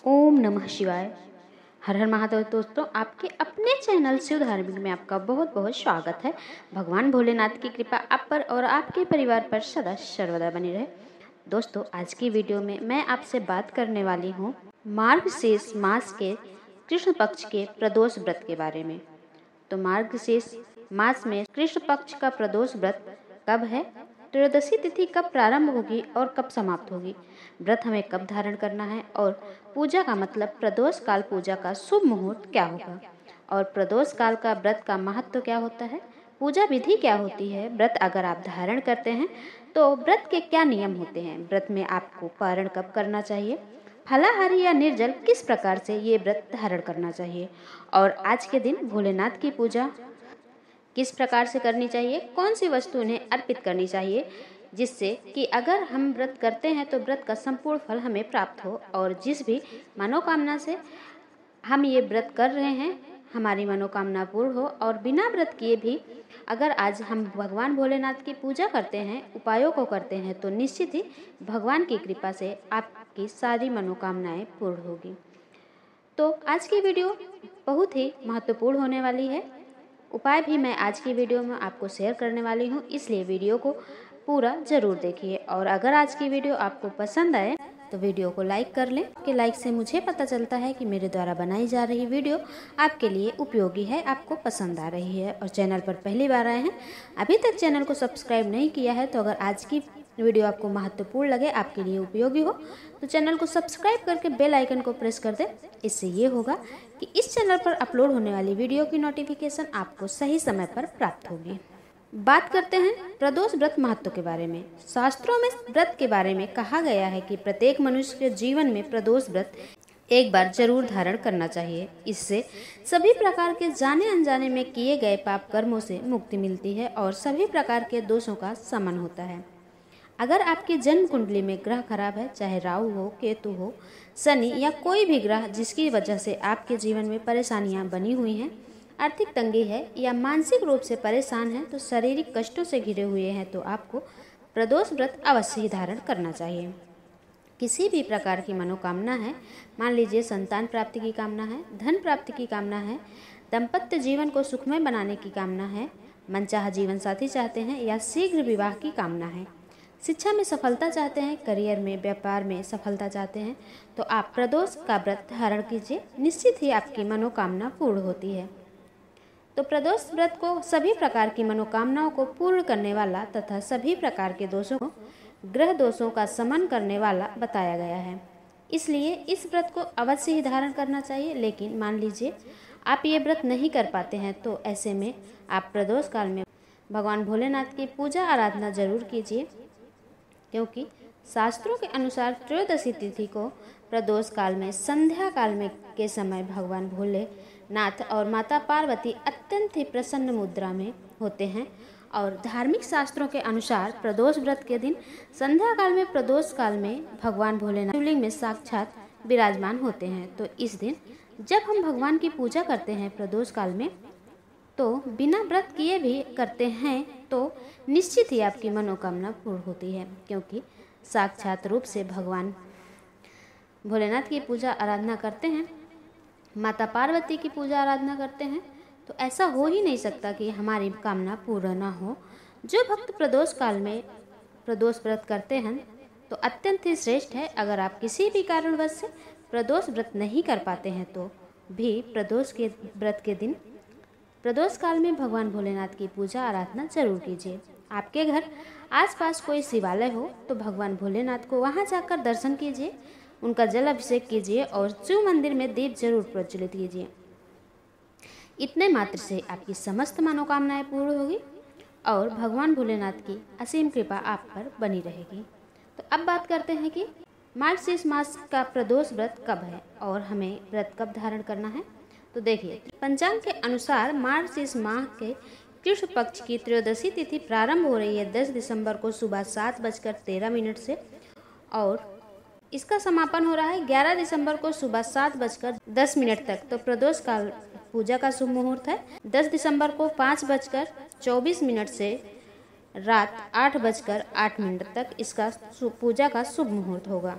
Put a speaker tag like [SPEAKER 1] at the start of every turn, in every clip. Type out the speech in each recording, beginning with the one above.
[SPEAKER 1] ओम नमः शिवाय। हर हर महादेव। दोस्तों, आपके अपने चैनल शिव धार्मिक में आपका बहुत बहुत स्वागत है। भगवान भोलेनाथ की कृपा आप पर और आपके परिवार पर सदा सर्वदा बनी रहे। दोस्तों, आज की वीडियो में मैं आपसे बात करने वाली हूँ मार्गशीर्ष मास के कृष्ण पक्ष के प्रदोष व्रत के बारे में। तो मार्गशीर्ष मास में कृष्ण पक्ष का प्रदोष व्रत कब है, त्रयोदशी तिथि कब प्रारंभ होगी और कब समाप्त होगी, व्रत हमें कब धारण करना है और पूजा का मतलब प्रदोष काल पूजा का शुभ मुहूर्त क्या होगा और प्रदोष काल का व्रत का महत्व क्या होता है, पूजा विधि क्या होती है, व्रत अगर आप धारण करते हैं तो व्रत के क्या नियम होते हैं, व्रत में आपको पारण कब करना चाहिए, फलाहारी या निर्जल किस प्रकार से ये व्रत धारण करना चाहिए और आज के दिन भोलेनाथ की पूजा किस प्रकार से करनी चाहिए, कौन सी वस्तु उन्हें अर्पित करनी चाहिए जिससे कि अगर हम व्रत करते हैं तो व्रत का संपूर्ण फल हमें प्राप्त हो और जिस भी मनोकामना से हम ये व्रत कर रहे हैं हमारी मनोकामना पूर्ण हो। और बिना व्रत किए भी अगर आज हम भगवान भोलेनाथ की पूजा करते हैं, उपायों को करते हैं तो निश्चित ही भगवान की कृपा से आपकी सारी मनोकामनाएं पूर्ण होगी। तो आज की वीडियो बहुत ही महत्वपूर्ण होने वाली है। उपाय भी मैं आज की वीडियो में आपको शेयर करने वाली हूँ, इसलिए वीडियो को पूरा ज़रूर देखिए। और अगर आज की वीडियो आपको पसंद आए तो वीडियो को लाइक कर लें, कि लाइक से मुझे पता चलता है कि मेरे द्वारा बनाई जा रही वीडियो आपके लिए उपयोगी है, आपको पसंद आ रही है। और चैनल पर पहली बार आए हैं, अभी तक चैनल को सब्सक्राइब नहीं किया है, तो अगर आज की वीडियो आपको महत्वपूर्ण लगे, आपके लिए उपयोगी हो, तो चैनल को सब्सक्राइब करके बेल आइकन को प्रेस कर दें। इससे ये होगा कि इस चैनल पर अपलोड होने वाली वीडियो की नोटिफिकेशन आपको सही समय पर प्राप्त होगी। बात करते हैं प्रदोष व्रत महत्व के बारे में। शास्त्रों में व्रत के बारे में कहा गया है कि प्रत्येक मनुष्य के जीवन में प्रदोष व्रत एक बार जरूर धारण करना चाहिए। इससे सभी प्रकार के जाने अनजाने में किए गए पाप कर्मों से मुक्ति मिलती है और सभी प्रकार के दोषों का शमन होता है। अगर आपकी जन्म कुंडली में ग्रह खराब है, चाहे राहु हो, केतु हो, शनि या कोई भी ग्रह जिसकी वजह से आपके जीवन में परेशानियां बनी हुई हैं, आर्थिक तंगी है या मानसिक रूप से परेशान है, तो शारीरिक कष्टों से घिरे हुए हैं, तो आपको प्रदोष व्रत अवश्य ही धारण करना चाहिए। किसी भी प्रकार की मनोकामना है, मान लीजिए संतान प्राप्ति की कामना है, धन प्राप्ति की कामना है, दाम्पत्य जीवन को सुखमय बनाने की कामना है, मनचाहा जीवन साथी चाहते हैं या शीघ्र विवाह की कामना है, शिक्षा में सफलता चाहते हैं, करियर में, व्यापार में सफलता चाहते हैं, तो आप प्रदोष का व्रत धारण कीजिए, निश्चित ही आपकी मनोकामना पूर्ण होती है। तो प्रदोष व्रत को सभी प्रकार की मनोकामनाओं को पूर्ण करने वाला तथा सभी प्रकार के दोषों को, ग्रह दोषों का शमन करने वाला बताया गया है। इसलिए इस व्रत को अवश्य ही धारण करना चाहिए। लेकिन मान लीजिए आप ये व्रत नहीं कर पाते हैं, तो ऐसे में आप प्रदोष काल में भगवान भोलेनाथ की पूजा आराधना जरूर कीजिए, क्योंकि शास्त्रों के अनुसार त्रयोदशी तिथि को प्रदोष काल में संध्या काल में के समय भगवान भोलेनाथ और माता पार्वती अत्यंत ही प्रसन्न मुद्रा में होते हैं। और धार्मिक शास्त्रों के अनुसार प्रदोष व्रत के दिन संध्या काल में प्रदोष काल में भगवान भोलेनाथ शिवलिंग में साक्षात विराजमान होते हैं। तो इस दिन जब हम भगवान की पूजा करते हैं प्रदोष काल में, तो बिना व्रत किए भी करते हैं तो निश्चित ही आपकी मनोकामना पूर्ण होती है, क्योंकि साक्षात रूप से भगवान भोलेनाथ की पूजा आराधना करते हैं, माता पार्वती की पूजा आराधना करते हैं, तो ऐसा हो ही नहीं सकता कि हमारी कामना पूर्ण ना हो। जो भक्त प्रदोष काल में प्रदोष व्रत करते हैं तो अत्यंत ही श्रेष्ठ है। अगर आप किसी भी कारणवश से प्रदोष व्रत नहीं कर पाते हैं तो भी प्रदोष के व्रत के दिन प्रदोष काल में भगवान भोलेनाथ की पूजा आराधना जरूर कीजिए। आपके घर आसपास कोई शिवालय हो तो भगवान भोलेनाथ को वहां जाकर दर्शन कीजिए, उनका जल अभिषेक कीजिए और शिव मंदिर में दीप जरूर प्रज्वलित कीजिए। इतने मात्र से आपकी समस्त मनोकामनाएं पूर्ण होगी और भगवान भोलेनाथ की असीम कृपा आप पर बनी रहेगी। तो अब बात करते हैं कि मार्गशीर्ष मास का प्रदोष व्रत कब है और हमें व्रत कब धारण करना है। तो देखिए, पंचांग के अनुसार मार्गशीर्ष माह के कृष्ण पक्ष की त्रयोदशी तिथि प्रारंभ हो रही है 10 दिसंबर को सुबह 7:13 से और इसका समापन हो रहा है 11 दिसंबर को सुबह 7:10 तक। तो प्रदोष काल पूजा का शुभ मुहूर्त है 10 दिसंबर को 5:24 से रात 8:08 तक इसका पूजा का शुभ मुहूर्त होगा।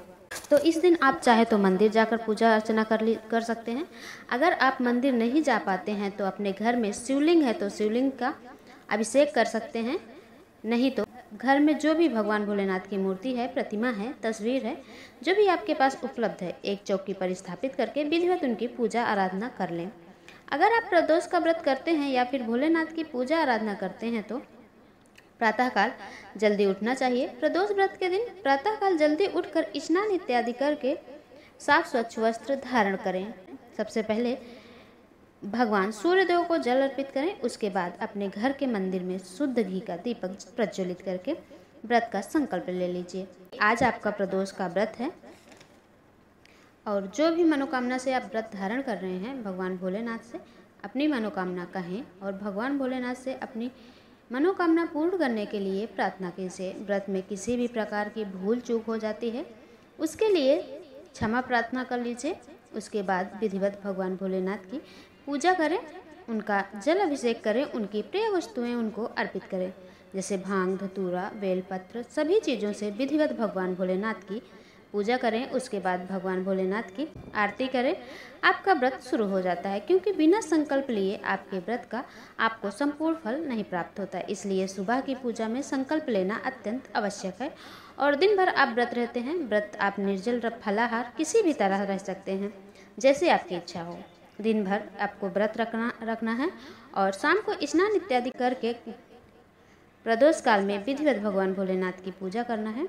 [SPEAKER 1] तो इस दिन आप चाहे तो मंदिर जाकर पूजा अर्चना कर सकते हैं। अगर आप मंदिर नहीं जा पाते हैं तो अपने घर में शिवलिंग है तो शिवलिंग का अभिषेक कर सकते हैं। नहीं तो घर में जो भी भगवान भोलेनाथ की मूर्ति है, प्रतिमा है, तस्वीर है, जो भी आपके पास उपलब्ध है, एक चौकी पर स्थापित करके विधिवत उनकी पूजा आराधना कर लें। अगर आप प्रदोष का व्रत करते हैं या फिर भोलेनाथ की पूजा आराधना करते हैं तो प्रातःकाल जल्दी उठना चाहिए। प्रदोष व्रत के दिन प्रातःकाल जल्दी उठकर स्नान इत्यादि करके साफ स्वच्छ वस्त्र धारण करें। सबसे पहले भगवान सूर्यदेव को जल अर्पित करें। उसके बाद अपने घर के मंदिर में शुद्ध घी का दीपक प्रज्वलित करके व्रत का संकल्प ले लीजिए। आज आपका प्रदोष का व्रत है और जो भी मनोकामना से आप व्रत धारण कर रहे हैं, भगवान भोलेनाथ से अपनी मनोकामना कहें और भगवान भोलेनाथ से अपनी मनोकामना पूर्ण करने के लिए प्रार्थना कीजिए। व्रत में किसी भी प्रकार की भूल चूक हो जाती है, उसके लिए क्षमा प्रार्थना कर लीजिए। उसके बाद विधिवत भगवान भोलेनाथ की पूजा करें, उनका जल अभिषेक करें, उनकी प्रिय वस्तुएं उनको अर्पित करें, जैसे भांग, धतूरा, बेलपत्र, सभी चीज़ों से विधिवत भगवान भोलेनाथ की पूजा करें। उसके बाद भगवान भोलेनाथ की आरती करें। आपका व्रत शुरू हो जाता है, क्योंकि बिना संकल्प लिए आपके व्रत का आपको संपूर्ण फल नहीं प्राप्त होता है। इसलिए सुबह की पूजा में संकल्प लेना अत्यंत आवश्यक है। और दिन भर आप व्रत रहते हैं, व्रत आप निर्जल फलाहार किसी भी तरह रह सकते हैं, जैसे आपकी इच्छा हो। दिन भर आपको व्रत रखना है और शाम को स्नान इत्यादि करके प्रदोष काल में विधिवत भगवान भोलेनाथ की पूजा करना है।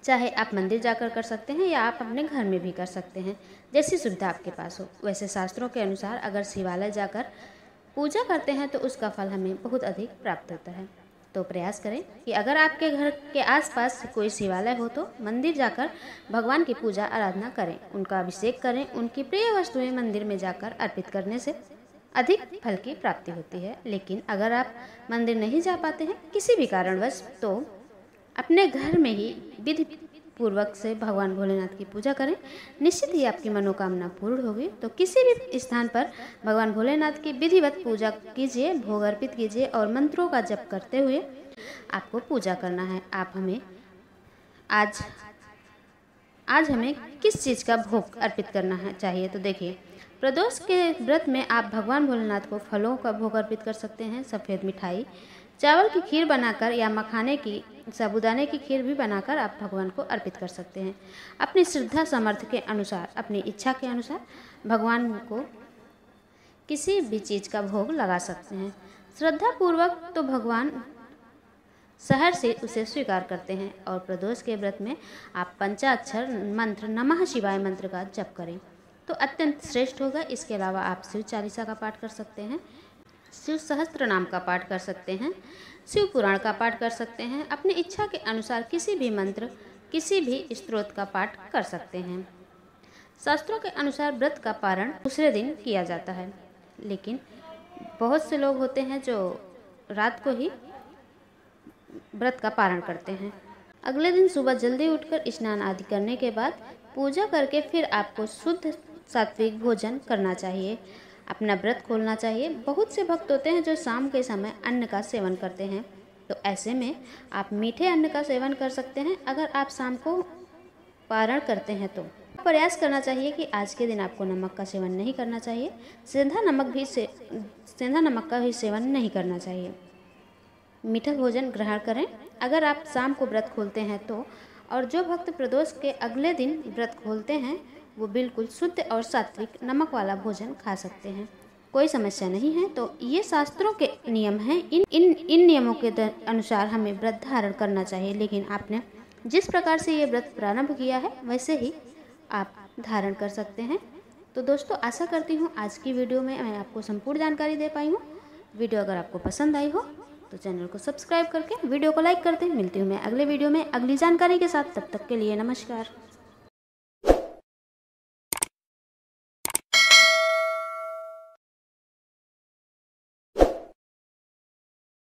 [SPEAKER 1] चाहे आप मंदिर जाकर कर सकते हैं या आप अपने घर में भी कर सकते हैं, जैसी सुविधा आपके पास हो। वैसे शास्त्रों के अनुसार अगर शिवालय जाकर पूजा करते हैं तो उसका फल हमें बहुत अधिक प्राप्त होता है। तो प्रयास करें कि अगर आपके घर के आसपास कोई शिवालय हो तो मंदिर जाकर भगवान की पूजा आराधना करें, उनका अभिषेक करें। उनकी प्रिय वस्तुएं मंदिर में जाकर अर्पित करने से अधिक फल की प्राप्ति होती है। लेकिन अगर आप मंदिर नहीं जा पाते हैं किसी भी कारणवश, तो अपने घर में ही विधि पूर्वक से भगवान भोलेनाथ की पूजा करें। निश्चित ही आपकी मनोकामना पूर्ण होगी। तो किसी भी स्थान पर भगवान भोलेनाथ की विधिवत पूजा कीजिए, भोग अर्पित कीजिए और मंत्रों का जप करते हुए आपको पूजा करना है। आप हमें आज हमें किस चीज़ का भोग अर्पित करना है चाहिए, तो देखिए, प्रदोष के व्रत में आप भगवान भोलेनाथ को फलों का भोग अर्पित कर सकते हैं। सफ़ेद मिठाई, चावल की खीर बनाकर या मखाने की, साबूदाने की खीर भी बनाकर आप भगवान को अर्पित कर सकते हैं। अपनी श्रद्धा सामर्थ्य के अनुसार, अपनी इच्छा के अनुसार भगवान को किसी भी चीज़ का भोग लगा सकते हैं। श्रद्धा पूर्वक तो भगवान सहर से उसे स्वीकार करते हैं। और प्रदोष के व्रत में आप पंचाक्षर मंत्र नमः शिवाय मंत्र का जप करें तो अत्यंत श्रेष्ठ होगा। इसके अलावा आप शिव चालीसा का पाठ कर सकते हैं, शिव सहस्त्र नाम का पाठ कर सकते हैं, शिव पुराण का पाठ कर सकते हैं। अपनी इच्छा के अनुसार किसी भी मंत्र, किसी भी स्तोत्र का पाठ कर सकते हैं। शास्त्रों के अनुसार व्रत का पारण दूसरे दिन किया जाता है, लेकिन बहुत से लोग होते हैं जो रात को ही व्रत का पारण करते हैं। अगले दिन सुबह जल्दी उठकर स्नान आदि करने के बाद पूजा करके फिर आपको शुद्ध सात्विक भोजन करना चाहिए, अपना व्रत खोलना चाहिए। बहुत से भक्त होते हैं जो शाम के समय अन्न का सेवन करते हैं, तो ऐसे में आप मीठे अन्न का सेवन कर सकते हैं। अगर आप शाम को पारण करते हैं तो प्रयास करना चाहिए कि आज के दिन आपको नमक का सेवन नहीं करना चाहिए। सेंधा नमक का भी सेवन नहीं करना चाहिए। मीठा भोजन ग्रहण करें अगर आप शाम को व्रत खोलते हैं तो। और जो भक्त प्रदोष के अगले दिन व्रत खोलते हैं वो बिल्कुल शुद्ध और सात्विक नमक वाला भोजन खा सकते हैं, कोई समस्या नहीं है। तो ये शास्त्रों के नियम हैं। इन नियमों के अनुसार हमें व्रत धारण करना चाहिए। लेकिन आपने जिस प्रकार से ये व्रत प्रारंभ किया है वैसे ही आप धारण कर सकते हैं। तो दोस्तों, आशा करती हूँ आज की वीडियो में मैं आपको संपूर्ण जानकारी दे पाई हूँ। वीडियो अगर आपको पसंद आई हो तो चैनल को सब्सक्राइब करके वीडियो को लाइक कर दें। मिलती हूँ मैं अगले वीडियो में अगली जानकारी के साथ। तब तक के लिए नमस्कार।